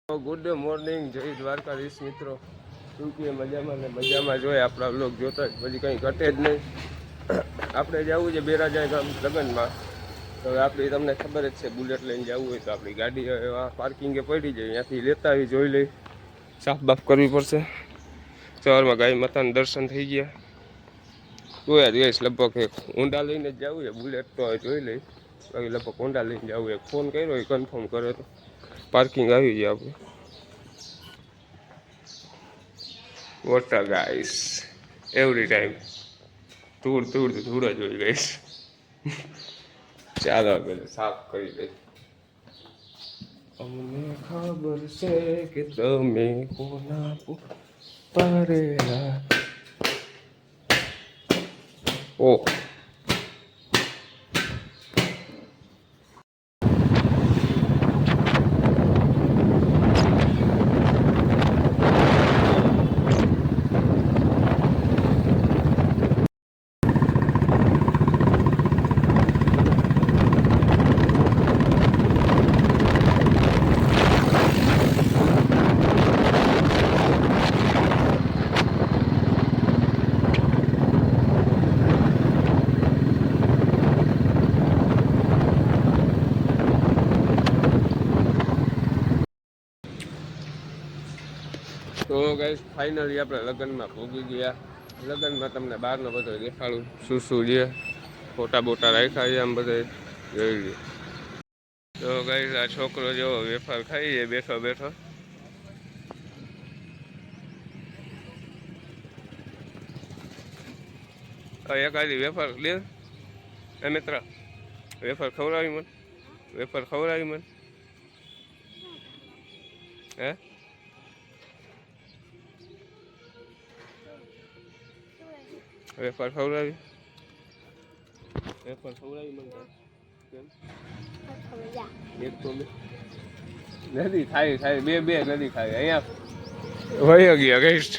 Good morning, જય દ્વારકાધીશ મિત્રો. શું કે મજામાં જોઈએ આપણા લોક જોતા પછી કંઈ ઘટે જ નહીં. આપણે જવું છે બેરાજા ગામ લગ્નમાં. તો આપણી તમને ખબર જ છે, બુલેટ લઈને જવું હોય તો આપણી ગાડી પાર્કિંગે પડી જાય, ત્યાંથી લેતા આવી જોઈ લઈ. સાફ બાફ કરવી પડશે. સવારમાં ગાય માતાના દર્શન થઈ ગયા. જોયા જ ગઈશ લગભગ એક ઊંડા લઈને જ જવું છે. બુલેટ તો જોઈ લઈ, બાકી લગભગ ઊંડા લઈને જવું. એક ફોન કર્યો એ કન્ફર્મ કરે તો પાર્કિંગ આવી જાય આપણે. વોટર ગાઈસ એવરી ટાઈમ ધૂળ જ હોય ગઈશ. ચાલો પેલા સાફ કરી દઈ. અમને ખબર છે કે તમે કોના પરેલા. ઓહ, તો ગાઈસ ફાઇનલી આપણે લગ્નમાં પહોંચી ગયા. લગ્નમાં તમને બહારનો બધો દેખાડું, શું છે. ફોટા બોટા રાખ્યા છે આમ બધા જોઈ લે. તો ગાઈસ આ છોકરો જેવો વેફર ખાઈ છે બેઠો બેઠો. એકાદી વેફર લે એ મિત્ર, વેફર ખવડાવી મને, વેફર ખવડાવી મને. હે વેફર ખવડાવી, વેફર ખવડાવી મને. કેમ એક તો નથી ખાઈ બે નથી ખાઈ. અહીંયા વહી ગયા કહીશ.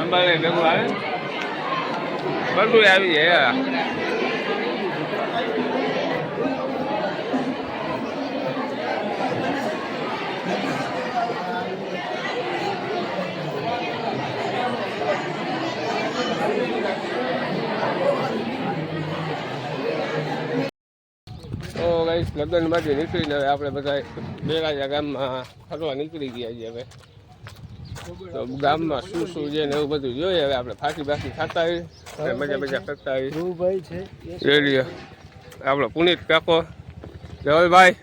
અંબાને ભેગું આવે બધું આવી જાય. તો ગાઈસ લગ્નમાંથી નીકળીને હવે આપણે બધા બેરાજા ગામમાં ફરવા નીકળી ગયા છીએ. હવે તો ગામમાં શું શું છે ને એવું બધું જોઈએ. હવે આપણે ફાંકી ખાતા આવી મજા કરતા આવી. રેડીએ આપણો પુનિત કાકો જવલભાઈ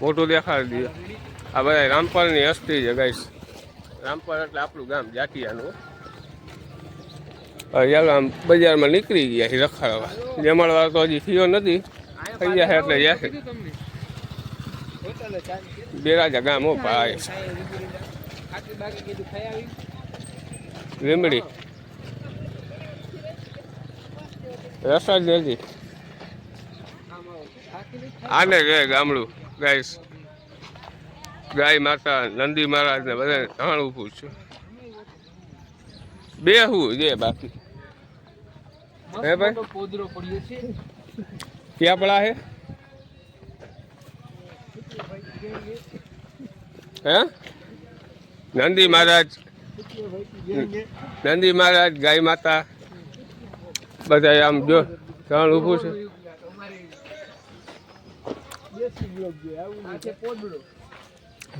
મોટું દેખાડી દઈએ. આ બધા રામપાલની હસ્તી છે ગાઈસ. રામપાલ એટલે આપણું ગામ જાટિયાનું. ચાલો આમ બજારમાં નીકળી ગયા છે રખાડવા. જમણવાર તો હજી થયો નથી, થઈ જશે એટલે જશે. બેરાજા ગામ હો ભાઈ. લીમડી રસા જ નથી. આને છે ગામડું ગાઈસ. ગાય માતા નંદી મહારાજ ને બધા જાણ ઉભું છું. બે હું છે બાકી હે ભાઈ. ક્યાં પડા હે હે નંદી મહારાજ ગાય માતા બધા આમ જો જાણ ઉભું છે.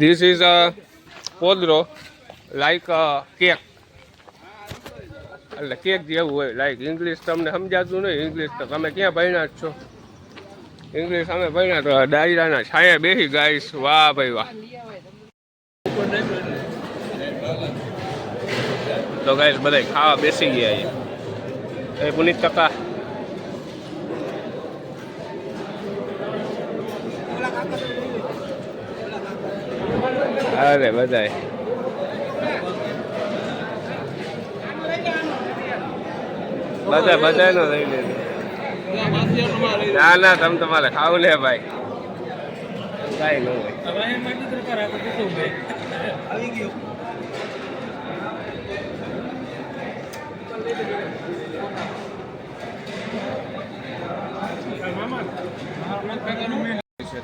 This is a podro like a cake. એટલે કેક જેવું હોય. લાઈક ઇંગ્લિશ તમને સમજાતું નહીં. ઇંગ્લિશ તો તમે ક્યાં ભણ્યા જ છો. ઇંગ્લિશ અમે ભણ્યા તો ડાયરાના છાયા બેસી ગાઈશ. વાહ ભાઈ વાહ. તો ગાઈશ બધા ખાવા બેસી ગયા છે. પુનિત કાકા અરે બધાય નો લઈ લે. ના તમે તમારે ખાવું લે ભાઈ. કઈ ન હોય.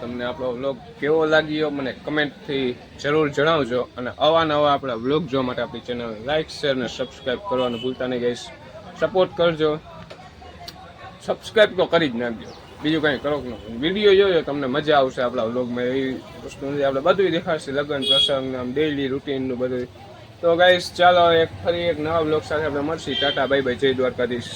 તમને આપણો વ્લોગ કેવો લાગ્યો મને કમેન્ટથી જરૂર જણાવજો. અને અવાનવા આપણા વ્લોગ જોવા માટે આપણી ચેનલ લાઈક શેર અને સબસ્ક્રાઈબ કરવાનું ભૂલતા નહીં ગાઈસ. સપોર્ટ કરજો. સબસ્ક્રાઈબ તો કરી જ નાખજો. બીજું કંઈ કરો કે વિડીયો જોયો તમને મજા આવશે આપણા વ્લોગમાં. એવી વસ્તુ નથી. આપણે બધું દેખાડશે લગ્ન પ્રસંગ આમ ડેઈલી રૂટીનનું બધું. તો ગાઈસ ચાલો ફરી એક નવા વ્લોગ સાથે આપણે મળશું. Tata bye bye. જય દ્વારકાધીશ.